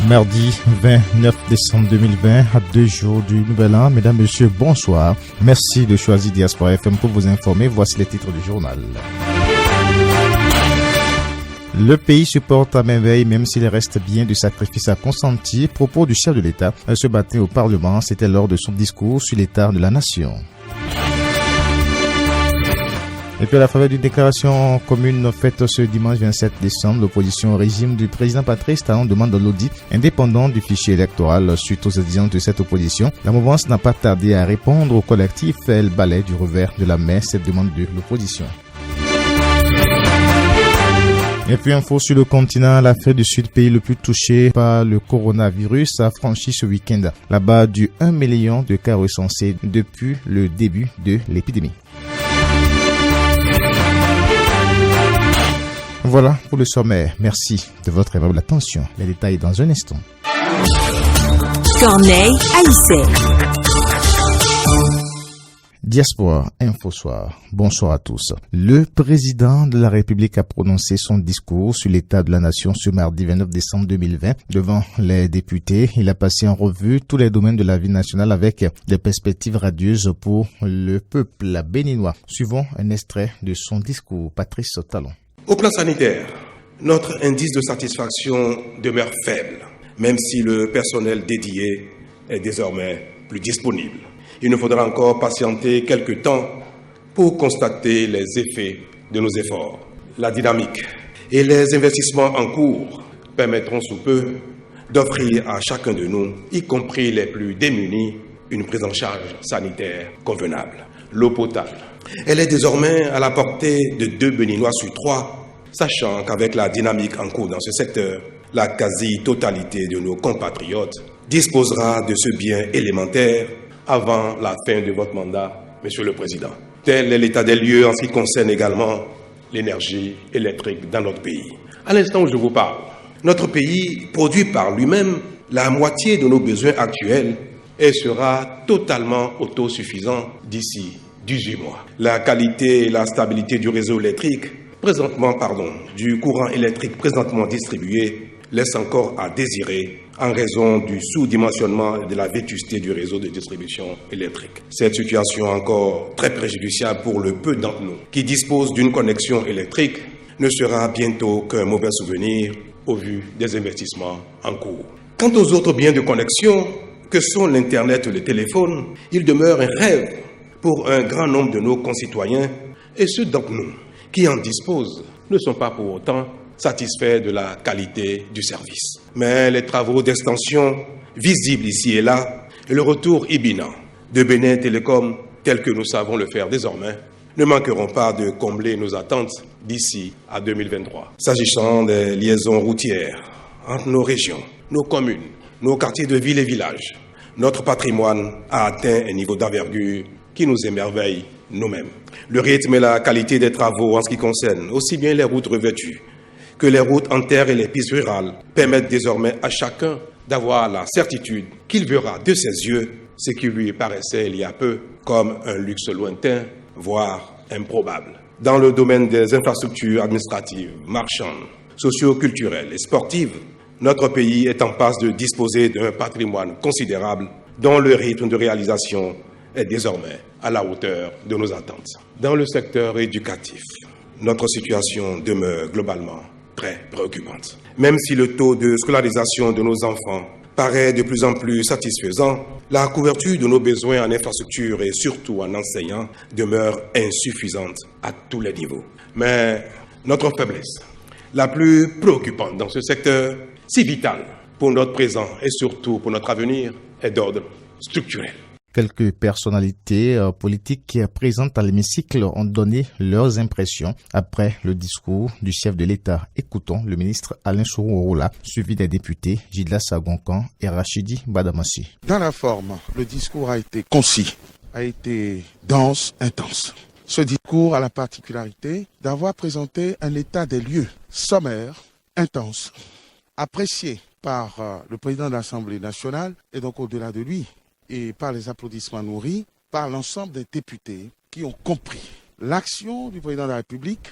Mardi 29 décembre 2020, à 2 jours du Nouvel An. Mesdames, Messieurs, bonsoir. Merci de choisir Diaspora FM pour vous informer. Voici les titres du journal. Le pays se porte à merveille, même s'il reste bien du sacrifice à consentir. Propos du chef de l'État ce matin au Parlement, c'était lors de son discours sur l'état de la nation. Et puis à la faveur d'une déclaration commune faite ce dimanche 27 décembre, l'opposition au régime du président Patrice Talon demande l'audit indépendant du fichier électoral. Suite aux exigences de cette opposition, la mouvance n'a pas tardé à répondre au collectif. Elle balaie du revers de la main cette demande de l'opposition. Et puis info sur le continent, l'Afrique du Sud, pays le plus touché par le coronavirus, a franchi ce week-end la barre du 1 million de cas recensés depuis le début de l'épidémie. Voilà pour le sommaire. Merci de votre aimable attention. Les détails dans un instant. Corneille Aïssé. Diaspora Info Soir. Bonsoir à tous. Le président de la République a prononcé son discours sur l'état de la nation ce mardi 29 décembre 2020 devant les députés. Il a passé en revue tous les domaines de la vie nationale avec des perspectives radieuses pour le peuple béninois. Suivons un extrait de son discours. Patrice Talon. Au plan sanitaire, notre indice de satisfaction demeure faible, même si le personnel dédié est désormais plus disponible. Il nous faudra encore patienter quelques temps pour constater les effets de nos efforts. La dynamique et les investissements en cours permettront sous peu d'offrir à chacun de nous, y compris les plus démunis, une prise en charge sanitaire convenable. L'eau potable. Elle est désormais à la portée de 2 Béninois sur 3, sachant qu'avec la dynamique en cours dans ce secteur, la quasi-totalité de nos compatriotes disposera de ce bien élémentaire avant la fin de votre mandat, Monsieur le Président. Tel est l'état des lieux en ce qui concerne également l'énergie électrique dans notre pays. À l'instant où je vous parle, notre pays produit par lui-même la moitié de nos besoins actuels et sera totalement autosuffisant d'ici 18 mois. La qualité et la stabilité du réseau électrique, du courant électrique présentement distribué, laisse encore à désirer en raison du sous-dimensionnement et de la vétusté du réseau de distribution électrique. Cette situation encore très préjudiciable pour le peu d'entre nous qui disposent d'une connexion électrique ne sera bientôt qu'un mauvais souvenir au vu des investissements en cours. Quant aux autres biens de connexion que sont l'Internet et le téléphone, ils demeurent un rêve pour un grand nombre de nos concitoyens et ceux d'entre nous qui en disposent ne sont pas pour autant satisfaits de la qualité du service. Mais les travaux d'extension visibles ici et là et le retour imminent de Benin Télécom tel que nous savons le faire désormais ne manqueront pas de combler nos attentes d'ici à 2023. S'agissant des liaisons routières entre nos régions, nos communes, nos quartiers de villes et villages, notre patrimoine a atteint un niveau d'envergure qui nous émerveille nous-mêmes. Le rythme et la qualité des travaux en ce qui concerne aussi bien les routes revêtues que les routes en terre et les pistes rurales permettent désormais à chacun d'avoir la certitude qu'il verra de ses yeux ce qui lui paraissait il y a peu comme un luxe lointain, voire improbable. Dans le domaine des infrastructures administratives, marchandes, socio-culturelles et sportives, notre pays est en passe de disposer d'un patrimoine considérable dont le rythme de réalisation est désormais à la hauteur de nos attentes. Dans le secteur éducatif, notre situation demeure globalement très préoccupante. Même si le taux de scolarisation de nos enfants paraît de plus en plus satisfaisant, la couverture de nos besoins en infrastructure et surtout en enseignants demeure insuffisante à tous les niveaux. Mais notre faiblesse, la plus préoccupante dans ce secteur, si vitale pour notre présent et surtout pour notre avenir, est d'ordre structurel. Quelques personnalités politiques présentes à l'hémicycle ont donné leurs impressions après le discours du chef de l'État. Écoutons le ministre Alain Souroula, suivi des députés Gilda Sagonkan et Rachidi Badamassi. Dans la forme, le discours a été concis, a été dense, intense. Ce discours a la particularité d'avoir présenté un état des lieux sommaire, intense, apprécié par le président de l'Assemblée nationale et donc au-delà de lui, et par les applaudissements nourris, par l'ensemble des députés qui ont compris l'action du président de la République,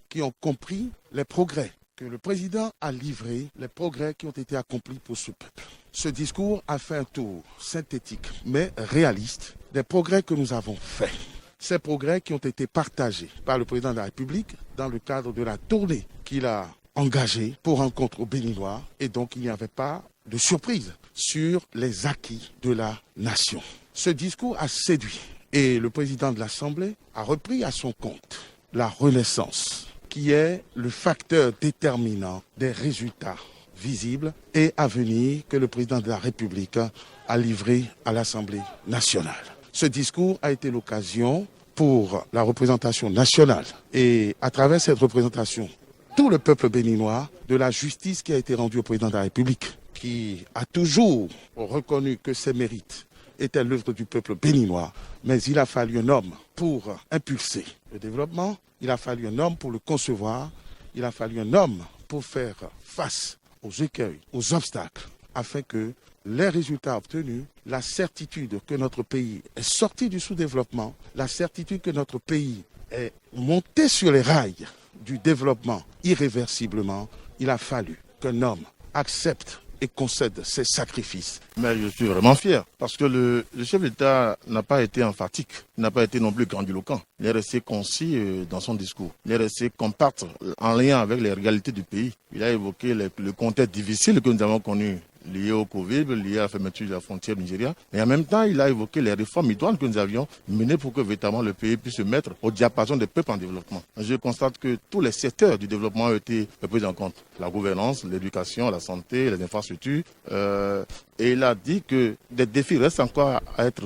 qui ont compris les progrès que le président a livrés, les progrès qui ont été accomplis pour ce peuple. Ce discours a fait un tour synthétique mais réaliste des progrès que nous avons faits. Ces progrès qui ont été partagés par le président de la République dans le cadre de la tournée qu'il a engagée pour rencontre aux Béninois, et donc il n'y avait pas de surprise sur les acquis de la nation. Ce discours a séduit et le président de l'Assemblée a repris à son compte la renaissance qui est le facteur déterminant des résultats visibles et à venir que le président de la République a livré à l'Assemblée nationale. Ce discours a été l'occasion pour la représentation nationale et à travers cette représentation, tout le peuple béninois, de la justice qui a été rendue au président de la République, qui a toujours reconnu que ses mérites étaient l'œuvre du peuple béninois, mais il a fallu un homme pour impulser le développement, il a fallu un homme pour le concevoir, il a fallu un homme pour faire face aux écueils, aux obstacles, afin que les résultats obtenus, la certitude que notre pays est sorti du sous-développement, la certitude que notre pays est monté sur les rails du développement irréversiblement, il a fallu qu'un homme accepte et concède ses sacrifices. Mais je suis vraiment fier parce que le chef d'État n'a pas été emphatique, n'a pas été non plus grandiloquent. Il est resté concis dans son discours. Il est resté compact en lien avec les réalités du pays. Il a évoqué le contexte difficile que nous avons connu lié au Covid, lié à la fermeture de la frontière du Nigeria. Mais en même temps, il a évoqué les réformes idoines que nous avions menées pour que véritablement le pays puisse se mettre au diapason des peuples en développement. Je constate que tous les secteurs du développement ont été pris en compte. La gouvernance, l'éducation, la santé, les infrastructures. Et il a dit que des défis restent encore à être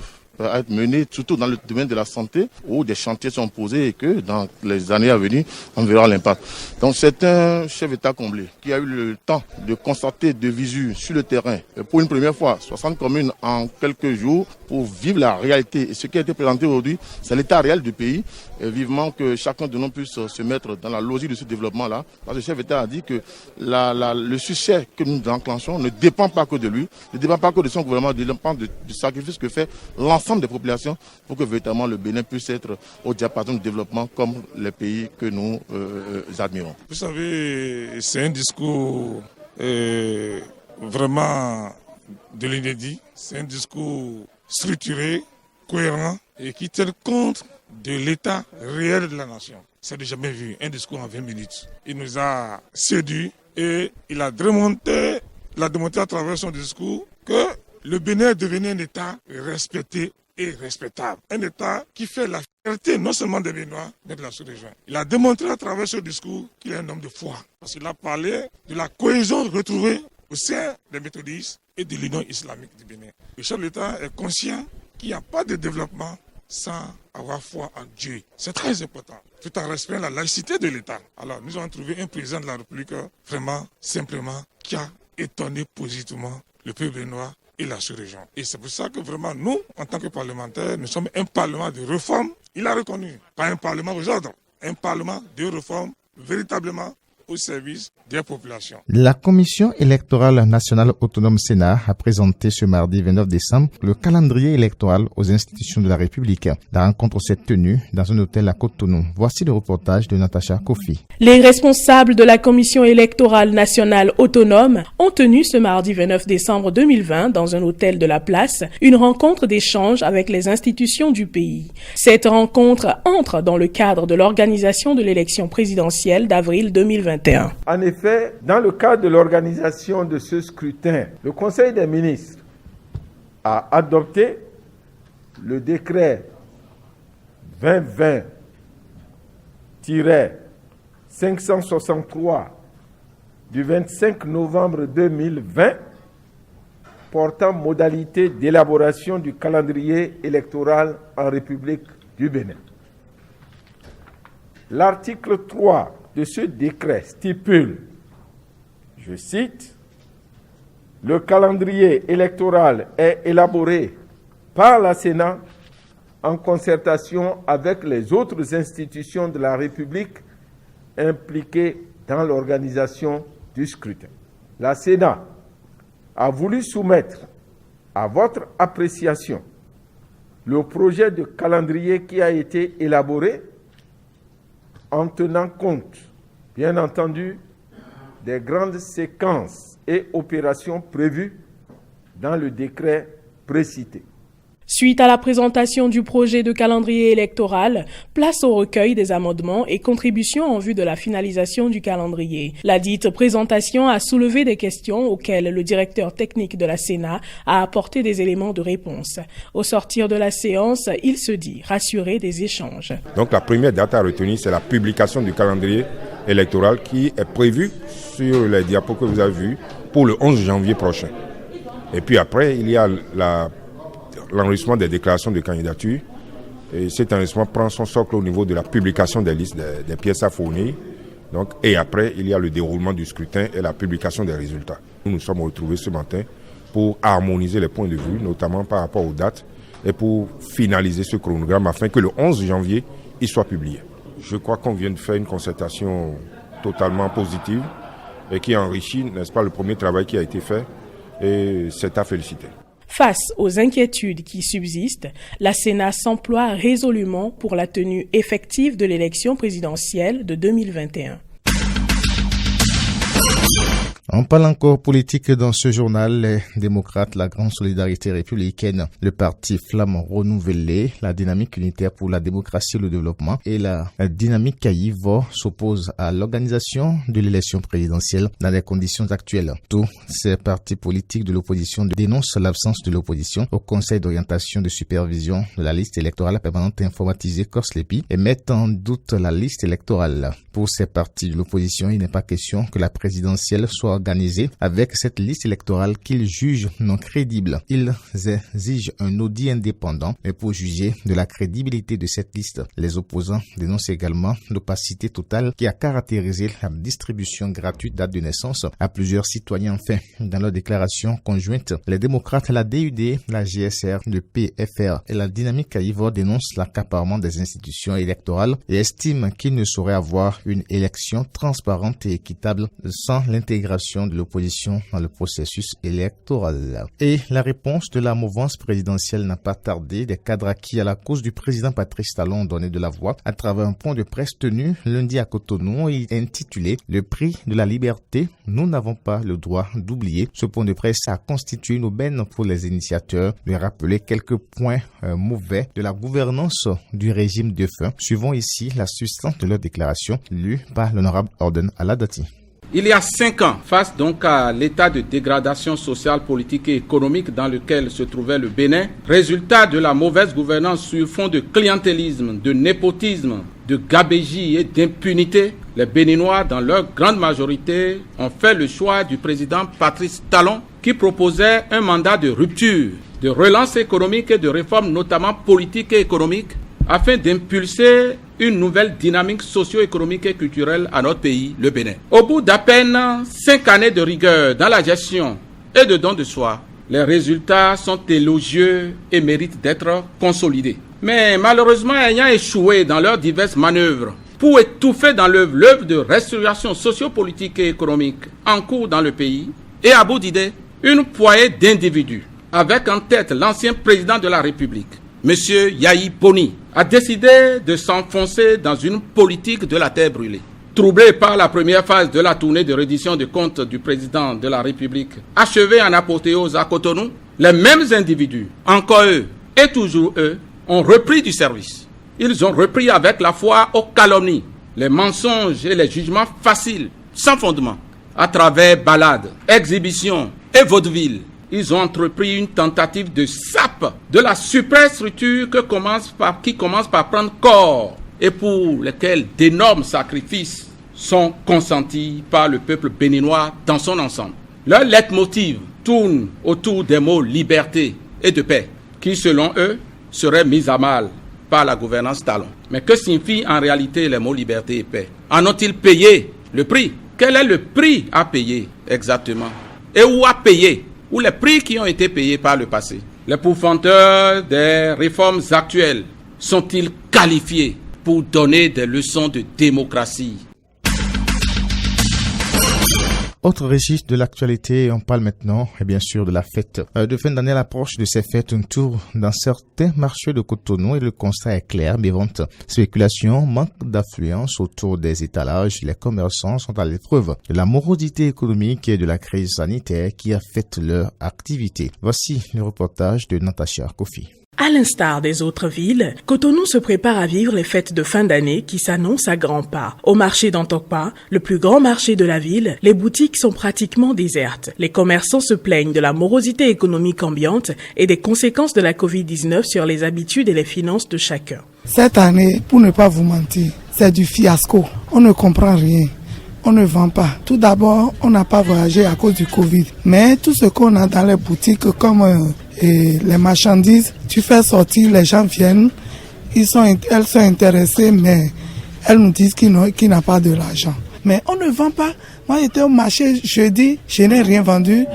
menés, surtout dans le domaine de la santé, où des chantiers sont posés et que dans les années à venir, on verra l'impact. Donc c'est un chef d'État comblé qui a eu le temps de constater de visu sur le terrain, pour une première fois, 60 communes en quelques jours, pour vivre la réalité. Et ce qui a été présenté aujourd'hui, c'est l'état réel du pays. Et vivement que chacun de nous puisse se mettre dans la logique de ce développement-là. Parce que le chef d'État a dit que le succès que nous enclenchons ne dépend pas que de lui, ne dépend pas que de son gouvernement, ne dépend du sacrifice que fait l'ensemble des populations pour que véritablement le Bénin puisse être au diapason du développement comme les pays que nous admirons. Vous savez, c'est un discours vraiment de l'inédit. C'est un discours structuré, cohérent et qui tient compte de l'état réel de la nation. C'est déjà jamais vu, un discours en 20 minutes. Il nous a séduit et il a démontré à travers son discours que le Bénin est devenu un État respecté et respectable. Un État qui fait la fierté non seulement des Béninois, mais de la sous-région. Il a démontré à travers ce discours qu'il est un homme de foi. Parce qu'il a parlé de la cohésion retrouvée au sein des méthodistes et de l'Union islamique du Bénin. Le chef de l'État est conscient qu'il n'y a pas de développement sans avoir foi en Dieu. C'est très important, tout en respectant la laïcité de l'État. Alors, nous avons trouvé un président de la République vraiment, simplement, qui a étonné positivement le peuple béninois et la sous-région. Et c'est pour ça que vraiment, nous, en tant que parlementaires, nous sommes un parlement de réforme. Il a reconnu, pas un parlement aux ordres, un parlement de réforme véritablement au service des populations. La Commission électorale nationale autonome Sénat a présenté ce mardi 29 décembre le calendrier électoral aux institutions de la République. La rencontre s'est tenue dans un hôtel à Cotonou. Voici le reportage de Natacha Kofi. Les responsables de la Commission électorale nationale autonome ont tenu ce mardi 29 décembre 2020 dans un hôtel de la place une rencontre d'échange avec les institutions du pays. Cette rencontre entre dans le cadre de l'organisation de l'élection présidentielle d'avril 2021. En effet, dans le cadre de l'organisation de ce scrutin, le Conseil des ministres a adopté le décret 2020-563 du 25 novembre 2020 portant modalité d'élaboration du calendrier électoral en République du Bénin. L'article 3 de ce décret stipule, je cite, « Le calendrier électoral est élaboré par la Sénat en concertation avec les autres institutions de la République impliquées dans l'organisation du scrutin. La Sénat a voulu soumettre à votre appréciation le projet de calendrier qui a été élaboré en tenant compte, bien entendu, des grandes séquences et opérations prévues dans le décret précité. Suite à la présentation du projet de calendrier électoral, place au recueil des amendements et contributions en vue de la finalisation du calendrier. La dite présentation a soulevé des questions auxquelles le directeur technique de la Sénat a apporté des éléments de réponse. Au sortir de la séance, il se dit rassuré des échanges. Donc la première date à retenir, c'est la publication du calendrier électoral qui est prévue sur les diapos que vous avez vus pour le 11 janvier prochain. Et puis après, il y a l'enregistrement des déclarations de candidature. Et cet enregistrement prend son socle au niveau de la publication des listes des pièces à fournir. Donc, et après, il y a le déroulement du scrutin et la publication des résultats. Nous nous sommes retrouvés ce matin pour harmoniser les points de vue, notamment par rapport aux dates, et pour finaliser ce chronogramme afin que le 11 janvier, il soit publié. Je crois qu'on vient de faire une concertation totalement positive et qui enrichit, n'est-ce pas, le premier travail qui a été fait, et c'est à féliciter. Face aux inquiétudes qui subsistent, la Sénat s'emploie résolument pour la tenue effective de l'élection présidentielle de 2021. On parle encore politique dans ce journal. Les démocrates, la Grande Solidarité Républicaine, le parti Flamme Renouvelée, la dynamique unitaire pour la démocratie et le développement et la dynamique Caïvo s'opposent à l'organisation de l'élection présidentielle dans les conditions actuelles. Tous ces partis politiques de l'opposition dénoncent l'absence de l'opposition au Conseil d'orientation de supervision de la liste électorale permanente informatisée CORSLEPI et mettent en doute la liste électorale. Pour ces partis de l'opposition, il n'est pas question que la présidentielle soit organisée avec cette liste électorale qu'ils jugent non crédible. Ils exigent un audit indépendant, mais pour juger de la crédibilité de cette liste. Les opposants dénoncent également l'opacité totale qui a caractérisé la distribution gratuite d'actes de naissance à plusieurs citoyens. Enfin, dans leur déclaration conjointe, les démocrates, la DUD, la GSR, le PFR et la dynamique Caïvo dénoncent l'accaparement des institutions électorales et estiment qu'il ne saurait avoir une élection transparente et équitable sans l'intégration de l'opposition dans le processus électoral. Et la réponse de la mouvance présidentielle n'a pas tardé. Des cadres acquis à la cause du président Patrice Talon ont donné de la voix à travers un point de presse tenu lundi à Cotonou et intitulé « Le prix de la liberté, nous n'avons pas le droit d'oublier ». Ce point de presse a constitué une aubaine pour les initiateurs de rappeler quelques points mauvais de la gouvernance du régime défunt. Suivons ici la substance de leur déclaration lue par l'honorable Orden Aladati. Il y a 5 ans, face donc à l'état de dégradation sociale, politique et économique dans lequel se trouvait le Bénin, résultat de la mauvaise gouvernance sur fond de clientélisme, de népotisme, de gabégie et d'impunité, les Béninois, dans leur grande majorité, ont fait le choix du président Patrice Talon qui proposait un mandat de rupture, de relance économique et de réforme notamment politique et économique afin d'impulser une nouvelle dynamique socio-économique et culturelle à notre pays, le Bénin. Au bout d'à peine 5 années de rigueur dans la gestion et de don de soi, les résultats sont élogieux et méritent d'être consolidés. Mais malheureusement, ayant échoué dans leurs diverses manœuvres pour étouffer dans l'œuvre de restauration socio-politique et économique en cours dans le pays, et à bout d'idées, une poignée d'individus, avec en tête l'ancien président de la République, M. Yahi Boni, a décidé de s'enfoncer dans une politique de la terre brûlée. Troublé par la première phase de la tournée de reddition de comptes du président de la République, achevée en apothéose à Cotonou, les mêmes individus, encore eux et toujours eux, ont repris du service. Ils ont repris avec la foi aux calomnies, les mensonges et les jugements faciles, sans fondement, à travers ballades, exhibitions et vaudevilles. Ils ont entrepris une tentative de sape de la superstructure qui commence par prendre corps et pour lesquels d'énormes sacrifices sont consentis par le peuple béninois dans son ensemble. Leur leitmotiv tourne autour des mots liberté et de paix, qui selon eux seraient mis à mal par la gouvernance Talon. Mais que signifient en réalité les mots liberté et paix? En ont-ils payé le prix? Quel est le prix à payer exactement? Et où à payer? Ou les prix qui ont été payés par le passé. Les pourfendeurs des réformes actuelles sont-ils qualifiés pour donner des leçons de démocratie? Autre registre de l'actualité, on parle maintenant, et bien sûr, de la fête de fin d'année. À l'approche de ces fêtes, un tour dans certains marchés de Cotonou et le constat est clair. Mévente, spéculation, manque d'affluence autour des étalages. Les commerçants sont à l'épreuve de la morosité économique et de la crise sanitaire qui affecte leur activité. Voici le reportage de Natacha Kofi. À l'instar des autres villes, Cotonou se prépare à vivre les fêtes de fin d'année qui s'annoncent à grands pas. Au marché d'Antokpa, le plus grand marché de la ville, les boutiques sont pratiquement désertes. Les commerçants se plaignent de la morosité économique ambiante et des conséquences de la Covid-19 sur les habitudes et les finances de chacun. Cette année, pour ne pas vous mentir, c'est du fiasco. On ne comprend rien. On ne vend pas. Tout d'abord, on n'a pas voyagé à cause du Covid. Mais tout ce qu'on a dans les boutiques comme les marchandises, tu fais sortir, les gens viennent, elles sont intéressées, mais elles nous disent qu'ils n'ont pas de l'argent. Mais on ne vend pas. Moi, j'étais au marché jeudi, je n'ai rien vendu.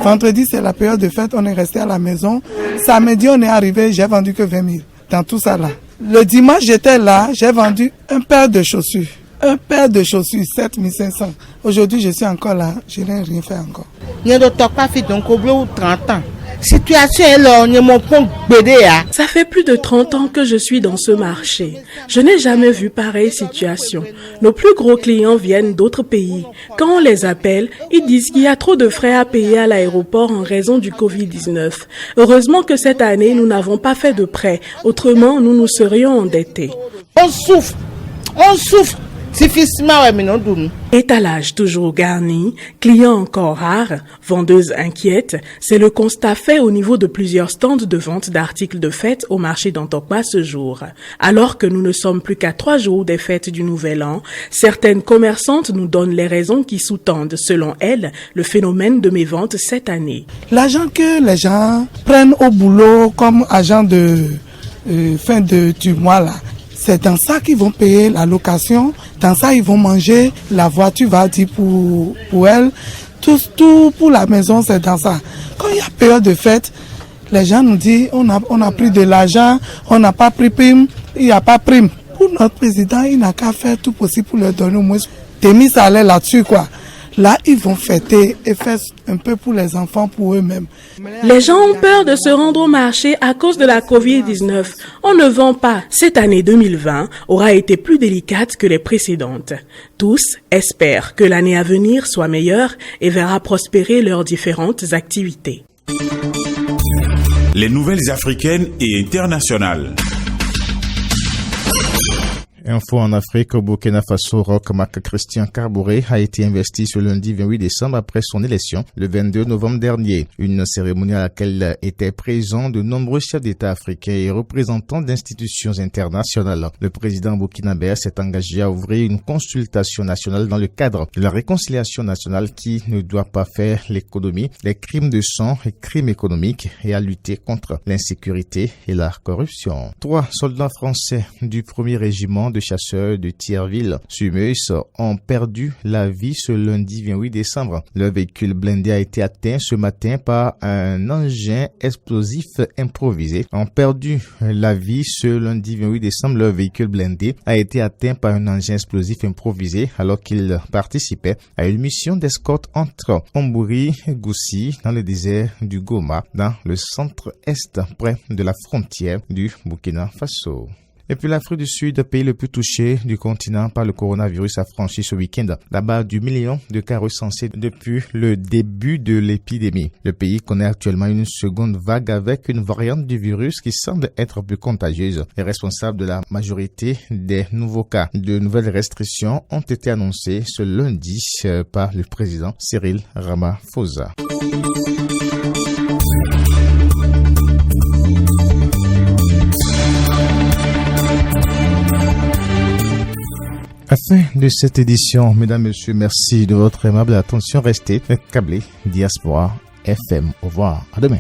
Vendredi, c'est la période de fête, on est resté à la maison. Samedi, on est arrivé, j'ai vendu que 20 000 dans tout ça là. Le dimanche, j'étais là, j'ai vendu un paire de chaussures. Un paire de chaussures, 7 500. Aujourd'hui, je suis encore là, je n'ai rien fait encore. Je ne pas fait donc au bout de 30 ans. Situation est là, on est mon point BD. Ça fait plus de 30 ans que je suis dans ce marché. Je n'ai jamais vu pareille situation. Nos plus gros clients viennent d'autres pays. Quand on les appelle, ils disent qu'il y a trop de frais à payer à l'aéroport en raison du Covid-19. Heureusement que cette année, nous n'avons pas fait de prêt. Autrement, nous nous serions endettés. On souffre. Étalage toujours garni, clients encore rares, vendeuses inquiètes, c'est le constat fait au niveau de plusieurs stands de vente d'articles de fête au marché d'Antokpa ce jour. Alors que nous ne sommes plus qu'à 3 jours des fêtes du Nouvel An, certaines commerçantes nous donnent les raisons qui sous-tendent, selon elles, le phénomène de mévente cette année. L'argent que les gens prennent au boulot comme agent de fin du mois là, c'est dans ça qu'ils vont payer la location, dans ça ils vont manger, la voiture va dire pour elle, tout pour la maison c'est dans ça. Quand il y a période de fête, les gens nous disent on a pris de l'argent, on n'a pas pris prime, il n'y a pas prime. Pour notre président, il n'a qu'à faire tout possible pour leur donner au moins des mises à l'air là-dessus quoi. Là, ils vont fêter et faire un peu pour les enfants, pour eux-mêmes. Les gens ont peur de se rendre au marché à cause de la Covid-19. On ne vend pas. Cette année 2020 aura été plus délicate que les précédentes. Tous espèrent que l'année à venir soit meilleure et verra prospérer leurs différentes activités. Les nouvelles africaines et internationales. Info en Afrique, au Burkina Faso, Roch Marc Christian Carbouré a été investi ce lundi 28 décembre après son élection le 22 novembre dernier. Une cérémonie à laquelle étaient présents de nombreux chefs d'État africains et représentants d'institutions internationales. Le président burkinabé s'est engagé à ouvrir une consultation nationale dans le cadre de la réconciliation nationale qui ne doit pas faire l'économie des crimes de sang et crimes économiques et à lutter contre l'insécurité et la corruption. 3 soldats français du 1er régiment de chasseurs de Thierville sur Meuse ont perdu la vie ce lundi 28 décembre. Leur véhicule blindé a été atteint ce matin par un engin explosif improvisé. Ont perdu la vie ce lundi 28 décembre. Leur véhicule blindé a été atteint par un engin explosif improvisé alors qu'ils participaient à une mission d'escorte entre Ombouri et Goussi dans le désert du Goma, dans le centre-est près de la frontière du Burkina Faso. Et puis l'Afrique du Sud, pays le plus touché du continent par le coronavirus, a franchi ce week-end la barre du million de cas recensés depuis le début de l'épidémie. Le pays connaît actuellement une seconde vague avec une variante du virus qui semble être plus contagieuse et responsable de la majorité des nouveaux cas. De nouvelles restrictions ont été annoncées ce lundi par le président Cyril Ramaphosa. À la fin de cette édition, mesdames, messieurs, merci de votre aimable attention. Restez câblés Diaspora FM. Au revoir. À demain.